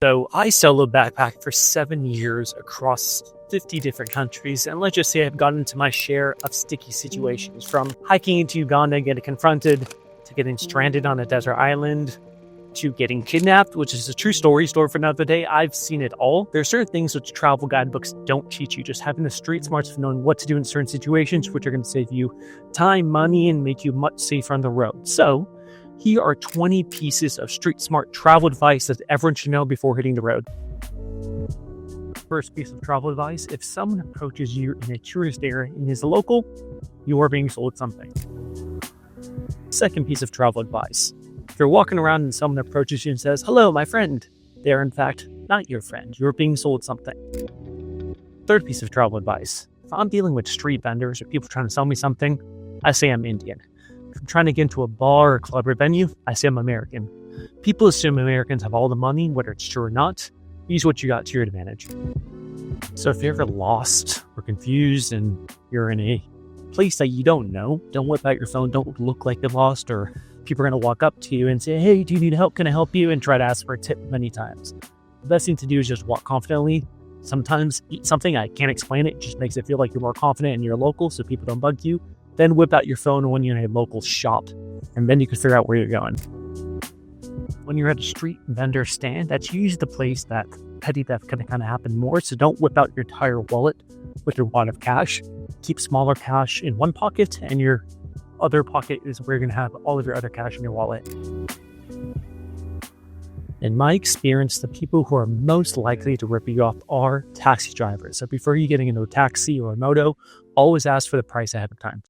So I solo backpacked for 7 years across 50 different countries, and let's just say I've gotten into my share of sticky situations, from hiking into Uganda and getting confronted, to getting stranded on a desert island, to getting kidnapped, which is a true story for another day. I've seen it all. There are certain things which travel guidebooks don't teach you. Just having the street smarts of knowing what to do in certain situations, which are going to save you time, money, and make you much safer on the road. So here are 20 pieces of street smart travel advice that everyone should know before hitting the road. First piece of travel advice: if someone approaches you in a tourist area and is a local, you are being sold something. Second piece of travel advice: if you're walking around and someone approaches you and says, "Hello, my friend," they're in fact not your friend. You're being sold something. Third piece of travel advice: if I'm dealing with street vendors or people trying to sell me something, I say I'm Indian. If I'm trying to get into a bar or club or venue, I say I'm American. People assume Americans have all the money, whether it's true or not. Use what you got to your advantage. So if you're ever lost or confused and you're in a place that you don't know, don't whip out your phone. Don't look like you're lost, or people are going to walk up to you and say, "Hey, do you need help? Can I help you?" and try to ask for a tip many times. The best thing to do is just walk confidently. Sometimes eat something, I can't explain it, just makes it feel like you're more confident and you're local so people don't bug you. Then whip out your phone when you're in a local shop, and then you can figure out where you're going. When you're at a street vendor stand, that's usually the place that petty theft can kind of happen more. So don't whip out your entire wallet with your wad of cash. Keep smaller cash in one pocket, and your other pocket is where you're going to have all of your other cash in your wallet. In my experience, the people who are most likely to rip you off are taxi drivers. So before you getting into a taxi or a moto, always ask for the price ahead of time.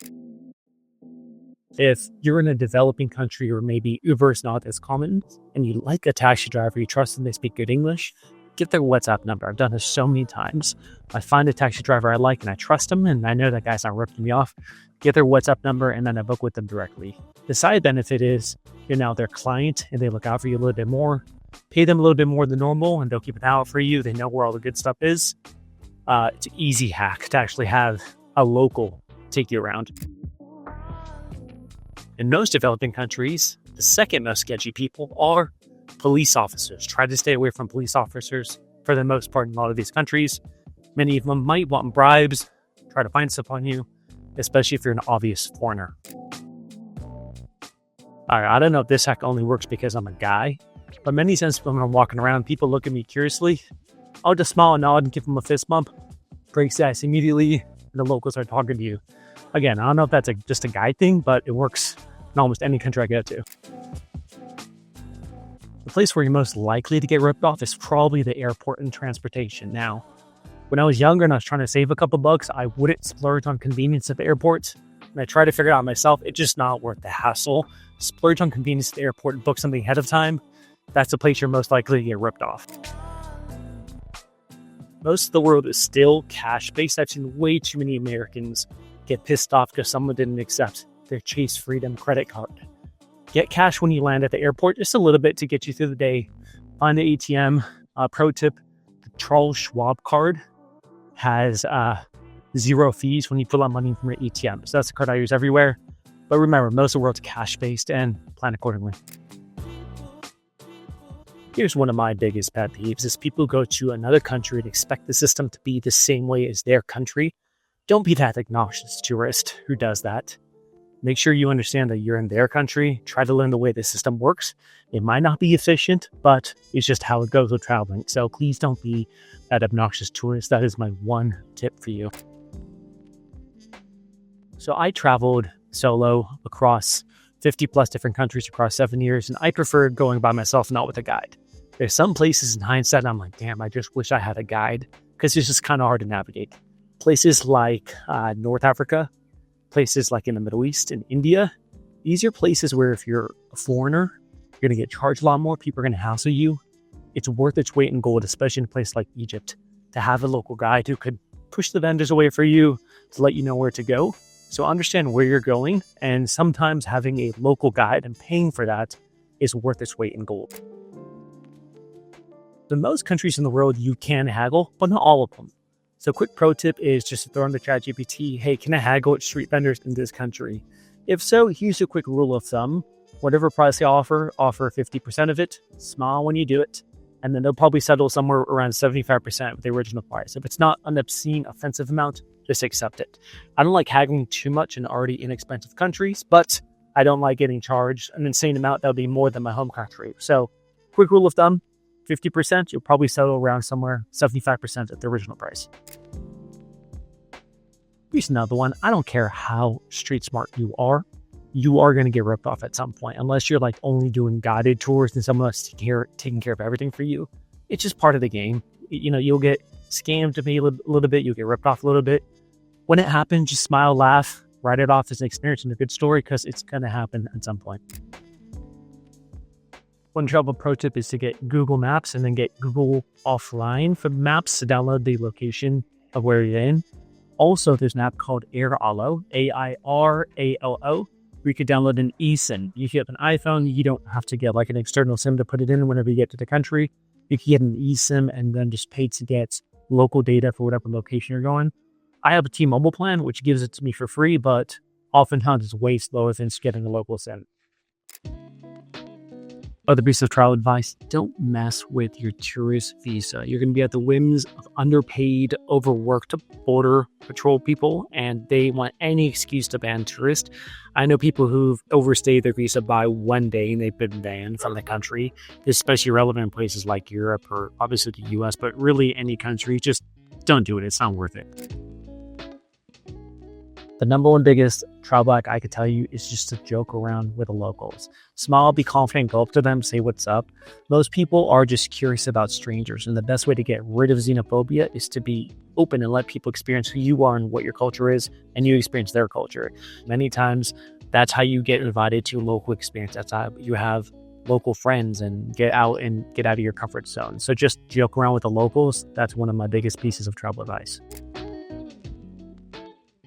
If you're in a developing country or maybe Uber is not as common and you like a taxi driver, you trust them, they speak good English, get their WhatsApp number. I've done this so many times. I find a taxi driver I like and I trust them and I know that guy's not ripping me off. Get their WhatsApp number and then I book with them directly. The side benefit is you're now their client and they look out for you a little bit more. Pay them a little bit more than normal and they'll keep an eye out for you. They know where all the good stuff is. It's an easy hack to actually have a local take you around. In most developing countries, the second most sketchy people are police officers. Try to stay away from police officers for the most part in a lot of these countries. Many of them might want bribes, try to find stuff on you, especially if you're an obvious foreigner. All right, I don't know if this hack only works because I'm a guy, but many times when I'm walking around, people look at me curiously. I'll just smile and nod and give them a fist bump. Breaks the ice immediately, and the locals are talking to you. Again, I don't know if that's just a guy thing, but it works in almost any country I go to. The place where you're most likely to get ripped off is probably the airport and transportation. Now, when I was younger and I was trying to save a couple bucks, I wouldn't splurge on convenience at the airport. And I tried to figure it out myself. It's just not worth the hassle. Splurge on convenience at the airport and book something ahead of time. That's the place you're most likely to get ripped off. Most of the world is still cash-based. I've seen way too many Americans get pissed off because someone didn't accept their Chase Freedom credit card. Get cash when you land at the airport, just a little bit to get you through the day. Find the ATM. Pro tip, the Charles Schwab card has zero fees when you pull out money from your ATM. So that's the card I use everywhere. But remember, most of the world's cash-based and plan accordingly. Here's one of my biggest pet peeves is people go to another country and expect the system to be the same way as their country. Don't be that obnoxious tourist who does that. Make sure you understand that you're in their country. Try to learn the way the system works. It might not be efficient, but it's just how it goes with traveling. So please don't be that obnoxious tourist. That is my one tip for you. So I traveled solo across 50 plus different countries across 7 years, and I preferred going by myself, not with a guide. There's some places in hindsight, I'm like, damn, I just wish I had a guide because it's just kind of hard to navigate. Places like North Africa, places like in the Middle East and India, these are places where if you're a foreigner, you're going to get charged a lot more. People are going to hassle you. It's worth its weight in gold, especially in a place like Egypt, to have a local guide who could push the vendors away for you to let you know where to go. So understand where you're going, and sometimes having a local guide and paying for that is worth its weight in gold. In most countries in the world, you can haggle, but not all of them. So quick pro tip is just to throw in the ChatGPT, hey, can I haggle at street vendors in this country? If so, here's a quick rule of thumb. Whatever price they offer 50% of it. Smile when you do it. and then they'll probably settle somewhere around 75% of the original price. If it's not an obscene, offensive amount, just accept it. I don't like haggling too much in already inexpensive countries, but I don't like getting charged an insane amount that would be more than my home country. So, quick rule of thumb, 50%, you'll probably settle around somewhere 75% at the original price. Here's another one. I don't care how street smart you are going to get ripped off at some point, unless you're like only doing guided tours and someone else taking care of everything for you. It's just part of the game. You know, you'll get scammed maybe a little bit, you'll get ripped off a little bit. When it happens, just smile, laugh, write it off as an experience and a good story, because it's going to happen at some point. One travel pro tip is to get Google Maps and then get Google offline for maps to download the location of where you're in. Also, there's an app called AirAllo, AIRALO, where you can download an eSIM. You get an iPhone, you don't have to get like an external SIM to put it in whenever you get to the country. You can get an eSIM and then just pay to get local data for whatever location you're going. I have a T-Mobile plan, which gives it to me for free, but oftentimes it's way slower than just getting a local SIM. Other piece of travel advice, don't mess with your tourist visa. You're going to be at the whims of underpaid, overworked border patrol people, and they want any excuse to ban tourists. I know people who've overstayed their visa by 1 day and they've been banned from the country, especially relevant in places like Europe or obviously the US, but really any country. Just don't do it. It's not worth it. The number one biggest travel hack I could tell you is just to joke around with the locals. Smile, be confident, go up to them, say what's up. Most people are just curious about strangers, and the best way to get rid of xenophobia is to be open and let people experience who you are and what your culture is, and you experience their culture. Many times, that's how you get invited to a local experience. That's how you have local friends and get out of your comfort zone. So just joke around with the locals. That's one of my biggest pieces of travel advice.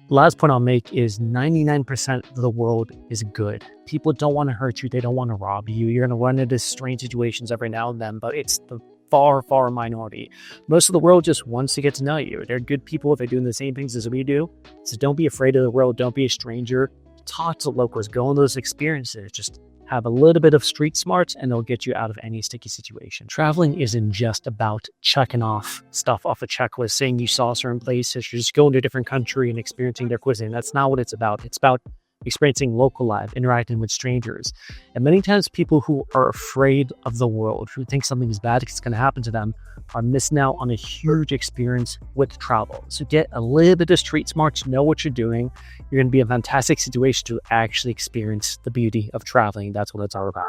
Last point I'll make is 99% of the world is good. People don't want to hurt you. They don't want to rob you. You're going to run into strange situations every now and then, but it's the far, far minority. Most of the world just wants to get to know you. They're good people. They're doing the same things as we do. So don't be afraid of the world. Don't be a stranger. Talk to locals. Go on those experiences. Just have a little bit of street smarts and they'll get you out of any sticky situation. Traveling isn't just about checking off stuff off a checklist, saying you saw certain places. You're just going to a different country and experiencing their cuisine. That's not what it's about. It's about experiencing local life, interacting with strangers. And many times people who are afraid of the world, who think something is bad because it's going to happen to them, are missing out on a huge experience with travel. So get a little bit of street smarts, know what you're doing. You're going to be in a fantastic situation to actually experience the beauty of traveling. That's what it's all about.